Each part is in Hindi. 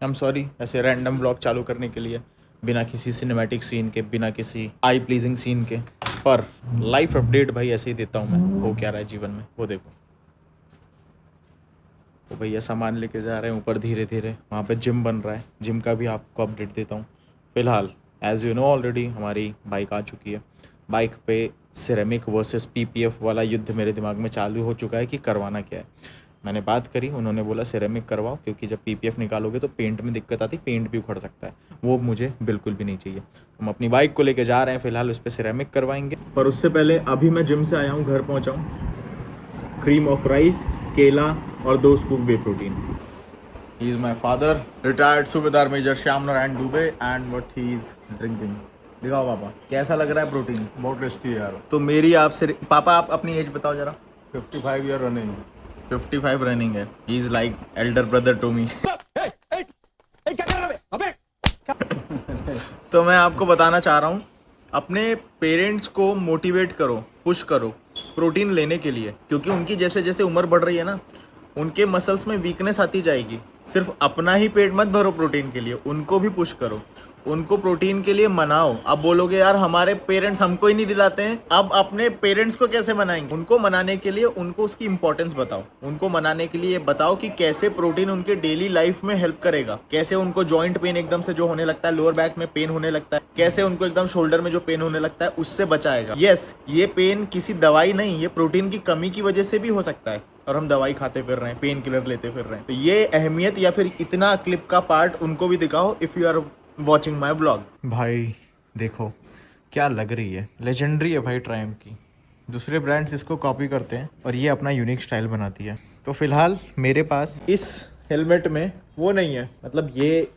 आई एम सॉरी ऐसे रैंडम ब्लॉग चालू करने के लिए, बिना किसी सिनेमैटिक सीन के, बिना किसी आई प्लीजिंग सीन के, पर लाइफ अपडेट भाई ऐसे ही देता हूँ मैं। हो क्या रहा है जीवन में वो देखो। तो भैया सामान लेके जा रहे हैं ऊपर धीरे धीरे, वहाँ पे जिम बन रहा है, जिम का भी आपको अपडेट देता हूँ। फिलहाल एज़ यू नो ऑलरेडी हमारी बाइक आ चुकी है। बाइक पे सिरेमिक वर्सेस पीपीएफ वाला युद्ध मेरे दिमाग में चालू हो चुका है कि करवाना क्या है। मैंने बात करी, उन्होंने बोला सिरेमिक करवाओ, क्योंकि जब पीपीएफ निकालोगे तो पेंट में दिक्कत आती, पेंट भी उखड़ सकता है, वो मुझे बिल्कुल भी नहीं चाहिए। हम अपनी बाइक को लेके जा रहे हैं, फिलहाल उस पर सिरेमिक करवाएंगे। पर उससे पहले अभी मैं जिम से आया हूँ, घर पहुँचा हूँ। क्रीम ऑफ राइस, केला और 2 scoop whey protein. He is my father, retired सूबेदार major Shyam Narayan Dubey, and what he is drinking. दिखाओ पापा कैसा लग रहा है प्रोटीन। बहुत टेस्टी है यार। तो मेरी आपसे, पापा आप अपनी एज बताओ जरा। 55 ईयर रनिंग। 55 रनिंग है। He is like elder brother to me. तो मैं आपको बताना चाह रहा हूँ, अपने पेरेंट्स को मोटिवेट करो, पुश करो प्रोटीन लेने के लिए, क्योंकि उनकी जैसे जैसे उम्र बढ़ रही है ना, उनके मसल्स में वीकनेस आती जाएगी। सिर्फ अपना ही पेट मत भरो प्रोटीन के लिए, उनको भी पुश करो, उनको प्रोटीन के लिए मनाओ। अब बोलोगे यार हमारे पेरेंट्स हमको ही नहीं दिलाते हैं, अब अपने पेरेंट्स को कैसे मनाएंगे? उनको मनाने के लिए उनको उसकी इंपॉर्टेंस बताओ, उनको मनाने के लिए बताओ कि कैसे प्रोटीन उनके डेली लाइफ में हेल्प करेगा, कैसे उनको जॉइंट पेन एकदम से जो होने लगता है, लोअर बैक में पेन होने लगता है, कैसे उनको एकदम शोल्डर में जो पेन होने लगता है उससे बचाएगा। यस, ये पेन किसी दवाई नहीं, ये प्रोटीन की कमी की वजह से भी हो सकता है, और हम दवाई खाते फिर रहे हैं, पेन किलर लेते फिर रहे हैं। तो ये अहमियत या फिर इतना क्लिप का पार्ट उनको भी दिखाओ if you are watching my blog. भाई देखो क्या लग रही है, लेजेंडरी है भाई ट्रायम्फ की। दूसरे ब्रांड्स इसको कॉपी करते हैं और ये अपना यूनिक स्टाइल बनाती है। तो फिलहाल मेरे पास इस हेलमेट में वो नहीं है, मतलब ये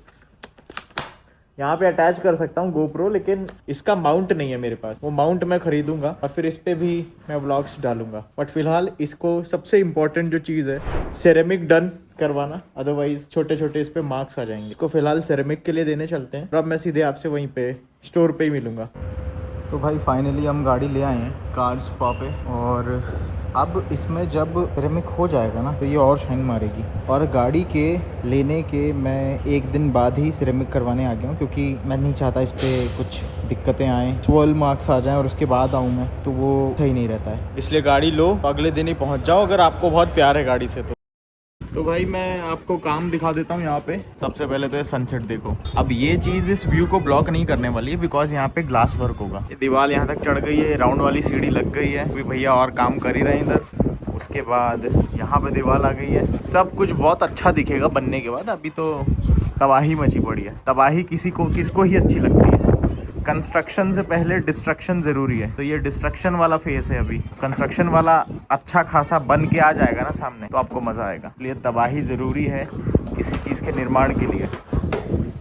यहाँ पे अटैच कर सकता हूँ गोप्रो, लेकिन इसका माउंट नहीं है मेरे पास। वो माउंट मैं खरीदूंगा और फिर इस पे भी मैं व्लॉग्स डालूंगा। बट फिलहाल इसको सबसे इम्पोर्टेंट जो चीज़ है, सेरेमिक डन करवाना, अदरवाइज छोटे छोटे इस पे मार्क्स आ जाएंगे। इसको फिलहाल सेरेमिक के लिए देने चलते हैं, और अब मैं सीधे आपसे वहीं पे स्टोर पे ही मिलूंगा। तो भाई फाइनली हम गाड़ी ले आए हैं कार स्पा पे, और अब इसमें जब सिरेमिक हो जाएगा ना तो ये और शाइन मारेगी। और गाड़ी के लेने के मैं 1 दिन बाद ही सिरेमिक करवाने आ गया हूँ, क्योंकि मैं नहीं चाहता इस पर कुछ दिक्कतें आएँ, 12 मार्क्स आ जाएँ और उसके बाद आऊँ मैं, तो वो सही नहीं रहता है। इसलिए गाड़ी लो, अगले दिन ही पहुँच जाओ अगर आपको बहुत प्यार है गाड़ी से। तो भाई मैं आपको काम दिखा देता हूँ यहाँ पे। सबसे पहले तो ये सनसेट देखो। अब ये चीज़ इस व्यू को ब्लॉक नहीं करने वाली है, बिकॉज यहाँ पे ग्लास वर्क होगा। ये दीवार यहाँ तक चढ़ गई है, राउंड वाली सीढ़ी लग गई है, अभी भैया और काम कर ही रहे हैं इधर। उसके बाद यहाँ पे दीवार आ गई है, सब कुछ बहुत अच्छा दिखेगा बनने के बाद। अभी तो तबाही मची पड़ी है, तबाही किसको ही अच्छी लगती है। कंस्ट्रक्शन से पहले डिस्ट्रक्शन ज़रूरी है, तो ये डिस्ट्रक्शन वाला फेस है। अभी कंस्ट्रक्शन वाला अच्छा खासा बन के आ जाएगा ना सामने, तो आपको मज़ा आएगा। इसलिए तबाही ज़रूरी है किसी चीज़ के निर्माण के लिए।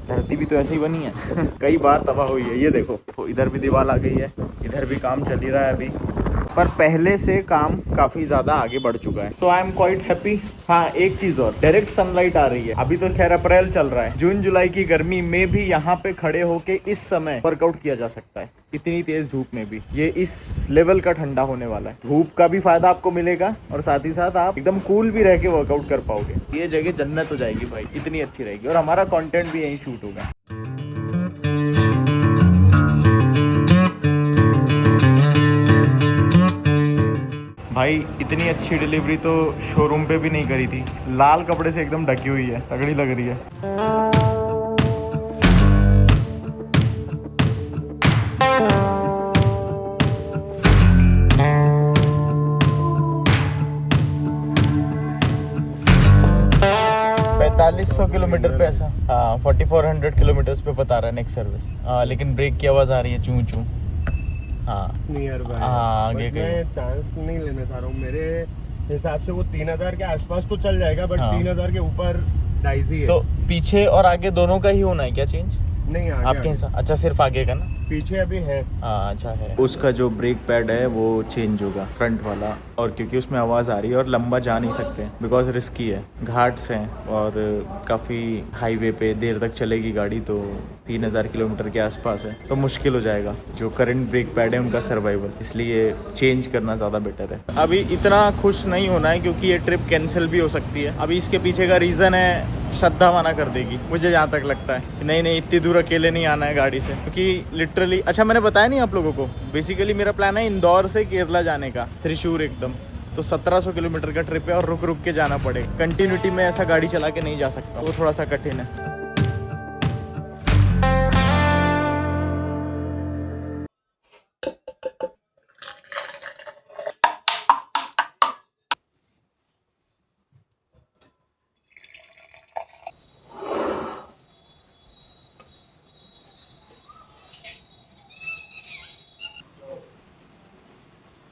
धरती भी तो ऐसे ही बनी है कई बार तबाह हुई है। ये देखो, तो इधर भी दीवार आ गई है, इधर भी काम चल ही रहा है अभी, पर पहले से काम काफ़ी ज़्यादा आगे बढ़ चुका है। सो आई एम क्वाइट हैप्पी। हाँ, एक चीज़ और, डायरेक्ट सनलाइट आ रही है। अभी तो खैर अप्रैल चल रहा है, जून जुलाई की गर्मी में भी यहाँ पे खड़े होके इस समय वर्कआउट किया जा सकता है, इतनी तेज धूप में भी। ये इस लेवल का ठंडा होने वाला है, धूप का भी फायदा आपको मिलेगा और साथ ही साथ आप एकदम कूल भी रह के वर्कआउट कर पाओगे। ये जगह जन्नत हो जाएगी भाई, इतनी अच्छी रहेगी, और हमारा कंटेंट भी यहीं शूट होगा। भाई इतनी अच्छी डिलीवरी तो शोरूम पे भी नहीं करी थी। लाल कपड़े से एकदम ढकी हुई है, तगड़ी लग रही है। किलोमीटर पे ऐसा, हाँ 4400 किलोमीटर पे बता रहा है नेक्स्ट सर्विस। लेकिन ब्रेक की आवाज़ आ रही है, चूं चूं। हाँ नियर बाय। हाँ आगे मैं चांस नहीं लेना चाह रहा हूँ, मेरे हिसाब से वो 3000 के आसपास तो चल जाएगा, बट 3000 के ऊपर डाइजी है। तो पीछे और आगे दोनों का ही होना है क्या चेंज? नहीं आगे आपके हिसाब, अच्छा सिर्फ आगे का ना, पीछे अभी है। हाँ अच्छा है। उसका जो ब्रेक पैड है वो चेंज होगा, फ्रंट वाला, और क्योंकि उसमें आवाज़ आ रही है और लंबा जा नहीं सकते बिकॉज रिस्की है, घाट्स हैं और काफ़ी हाईवे पे देर तक चलेगी गाड़ी, तो 3000 किलोमीटर के आसपास है तो मुश्किल हो जाएगा जो करंट ब्रेक पैड है उनका सर्वाइवल, इसलिए चेंज करना ज़्यादा बेटर है। अभी इतना खुश नहीं होना है क्योंकि ये ट्रिप कैंसिल भी हो सकती है। अभी इसके पीछे का रीज़न है श्रद्धा मना कर देगी मुझे जहाँ तक लगता है कि नहीं इतनी दूर अकेले नहीं आना है गाड़ी से, क्योंकि लिटरली अच्छा मैंने बताया नहीं आप लोगों को, बेसिकली मेरा प्लान है इंदौर से केरला जाने का, त्रिशूर एकदम, तो 1700 किलोमीटर का ट्रिप है और रुक रुक के जाना पड़ेगा। कंटिन्यूटी में ऐसा गाड़ी चला के नहीं जा सकता, वो थोड़ा सा कठिन है।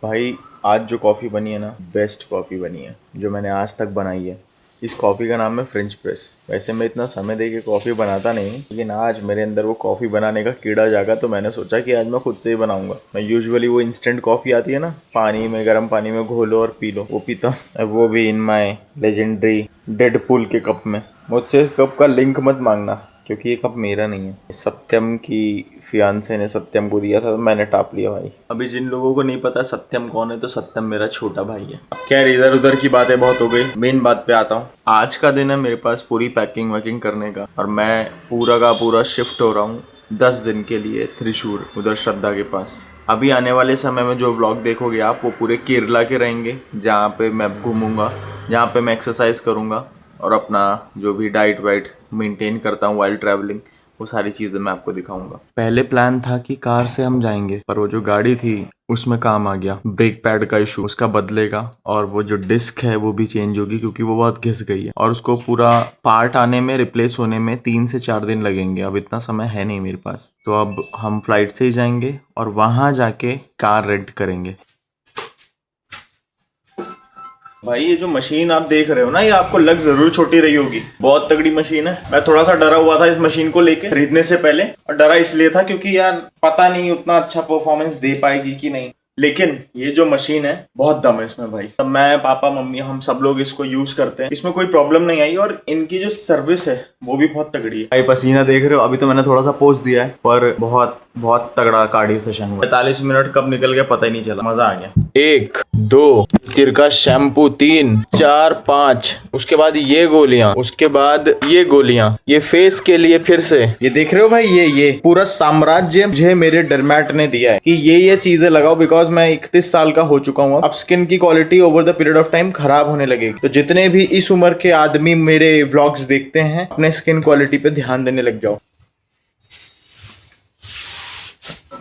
भाई आज जो कॉफ़ी बनी है ना, बेस्ट कॉफ़ी बनी है जो मैंने आज तक बनाई है। इस कॉफ़ी का नाम है फ्रेंच प्रेस। वैसे मैं इतना समय दे के कॉफ़ी बनाता नहीं, लेकिन आज मेरे अंदर वो कॉफ़ी बनाने का कीड़ा जागा, तो मैंने सोचा कि आज मैं खुद से ही बनाऊंगा। मैं यूजुअली वो इंस्टेंट कॉफ़ी आती है ना, पानी में, गर्म पानी में घोलो और पी लो, वो पीता हूँ, वो भी इन माय लेजेंडरी डेडपूल के कप में। मुझसे इस कप का लिंक मत मांगना, क्योंकि ये कप मेरा नहीं है, सत्यम की फियांसे ने सत्यम को दिया था, तो मैंने टाप लिया भाई। अभी जिन लोगों को नहीं पता सत्यम कौन है, तो सत्यम मेरा छोटा भाई है। खैर इधर उधर की बातें बहुत हो गई, मेन बात पे आता हूँ। आज का दिन है मेरे पास पूरी पैकिंग वैकिंग करने का, और मैं पूरा का पूरा शिफ्ट हो रहा हूँ 10 दिन के लिए त्रिशूर, उधर श्रद्धा के पास। अभी आने वाले समय में जो व्लॉग देखोगे आप, वो पूरे केरला के रहेंगे, जहाँ पे मैं घूमूंगा, जहाँ पे मैं एक्सरसाइज करूँगा और अपना जो भी डाइट वाइट मेंटेन करता हूँ वाइल ट्रैवलिंग, वो सारी चीज़ें मैं आपको दिखाऊंगा। पहले प्लान था कि कार से हम जाएंगे, पर वो जो गाड़ी थी उसमें काम आ गया, ब्रेक पैड का इशू, उसका बदलेगा, और वो जो डिस्क है वो भी चेंज होगी, क्योंकि वो बहुत घिस गई है, और उसको पूरा पार्ट आने में, रिप्लेस होने में 3 से 4 दिन लगेंगे। अब इतना समय है नहीं मेरे पास, तो अब हम फ्लाइट से ही जाएंगे और वहाँ जाके कार रेंट करेंगे। भाई ये जो मशीन आप देख रहे हो ना, ये आपको लग जरूर छोटी रही होगी, बहुत तगड़ी मशीन है। मैं थोड़ा सा डरा हुआ था इस मशीन को लेके खरीदने से पहले, और डरा इसलिए था क्योंकि यार पता नहीं उतना अच्छा परफॉर्मेंस दे पाएगी कि नहीं, लेकिन ये जो मशीन है बहुत दम है इसमें भाई। तब मैं, पापा, मम्मी, हम सब लोग इसको यूज करते हैं, इसमें कोई प्रॉब्लम नहीं आई, और इनकी जो सर्विस है वो भी बहुत तगड़ी है। भाई पसीना देख रहे हो, अभी तो मैंने थोड़ा सा पोस्ट दिया है, पर बहुत बहुत तगड़ा कार्डियो सेशन हुआ। 45 मिनट कब निकल गया पता ही नहीं चला, मजा आ गया। 1 2 सिर का शैम्पू, 3 4 5, उसके बाद ये गोलियां, उसके बाद ये गोलियां, ये फेस के लिए फिर से। ये देख रहे हो भाई, ये पूरा साम्राज्य मुझे मेरे डर्मैट ने दिया है कि ये चीजें लगाओ, बिकॉज मैं 31 साल का हो चुका हूँ। अब स्किन की quality over the period of time खराब होने लगेगी, तो जितने भी इस उम्र के आदमी मेरे व्लॉग्स देखते हैं, अपने स्किन क्वालिटी पे ध्यान देने लग जाओ।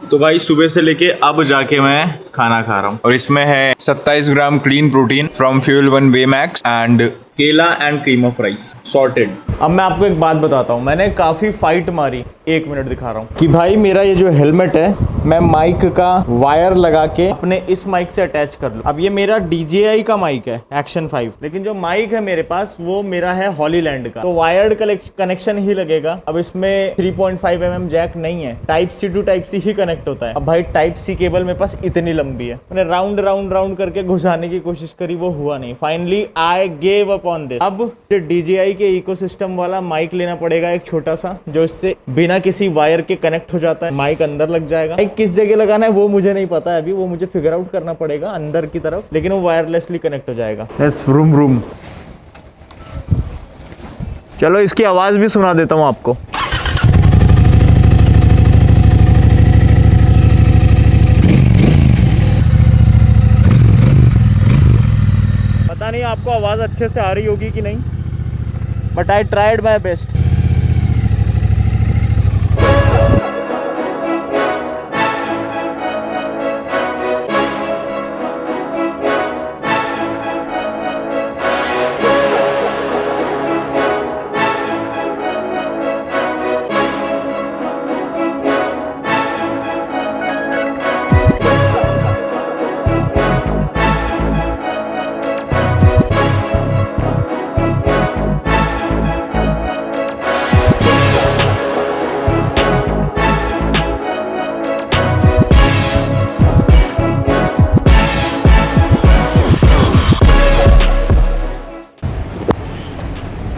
तो भाई सुबह से लेके अब जाके मैं खाना खा रहा हूँ, और इसमें है 27 gram clean protein from fuel one whey max and केला and cream of rice sorted. अब मैं आपको एक बात बताता हूँ, मैंने काफी फाइट मारी, 1 मिनट दिखा रहा हूँ, कि भाई मेरा ये जो हेलमेट है, मैं माइक का वायर लगा के अपने इस माइक से अटैच कर लूँ। अब ये मेरा DJI का माइक है, एक्शन 5, लेकिन जो माइक है मेरे पास वो मेरा है हॉलीलैंड का, तो वायर्ड कनेक्शन ही लगेगा। अब इसमें 3.5 mm जैक नहीं है, type C to type C ही कनेक्ट होता है। अब भाई टाइप C केबल मेरे पास इतनी लंबी है, मैंने राउंड करके घुसाने की कोशिश करी, वो हुआ नहीं। Finally I gave up on this. अब DJI के इकोसिस्टम वाला माइक लेना पड़ेगा, एक छोटा सा, जो इससे बिना किसी वायर के कनेक्ट हो जाता है, माइक अंदर लग जाएगा। माइक किस जगह लगाना है वो मुझे नहीं पता है अभी, वो मुझे फिगर आउट करना पड़ेगा अंदर की तरफ, लेकिन वो वायरलेसली कनेक्ट हो जाएगा। Yes, room. चलो इसकी आवाज भी सुना देता हूँ आपको। पता नहीं आपको आवाज अच्छे से आ रही होगी कि नहीं, but I tried my best.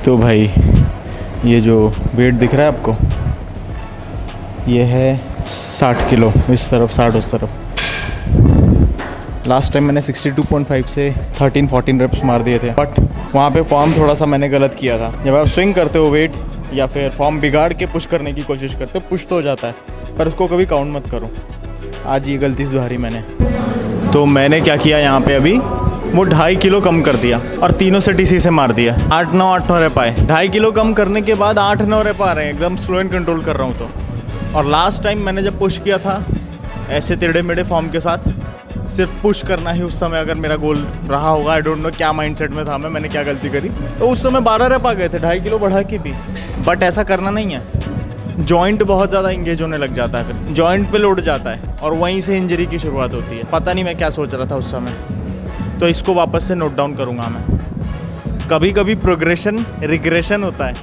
तो भाई ये जो वेट दिख रहा है आपको, ये है 60 किलो, इस तरफ 60 उस तरफ। लास्ट टाइम मैंने 62.5 से 13-14 रेप्स मार दिए थे, बट वहाँ पे फॉर्म थोड़ा सा मैंने गलत किया था। जब आप स्विंग करते हो वेट या फिर फॉर्म बिगाड़ के पुश करने की कोशिश करते हो, पुश तो हो जाता है पर उसको कभी काउंट मत करो। आज ये गलती सुधारी मैंने। तो मैंने क्या किया यहाँ पे, अभी वो 2.5 किलो कम कर दिया और तीनों से टीसी से मार दिया। 8-9 रेप आए। 2.5 किलो कम करने के बाद 8-9 रेप आ रहे हैं, एकदम स्लो एंड कंट्रोल कर रहा हूँ तो। और लास्ट टाइम मैंने जब पुश किया था ऐसे टेढ़े मेढ़े फॉर्म के साथ, सिर्फ पुश करना ही उस समय अगर मेरा गोल रहा होगा। आई डोंट नो क्या माइंडसेट में था मैंने क्या गलती करी, तो उस समय 12 रेप आ गए थे 2.5 किलो बढ़ा के भी। बट ऐसा करना नहीं है, जॉइंट बहुत ज़्यादा इंगेज होने लग जाता है, फिर जॉइंट पे लोड जाता है और वहीं से इंजरी की शुरुआत होती है। पता नहीं मैं क्या सोच रहा था उस समय, तो इसको वापस से नोट डाउन करूँगा मैं। कभी कभी प्रोग्रेशन रिग्रेशन होता है।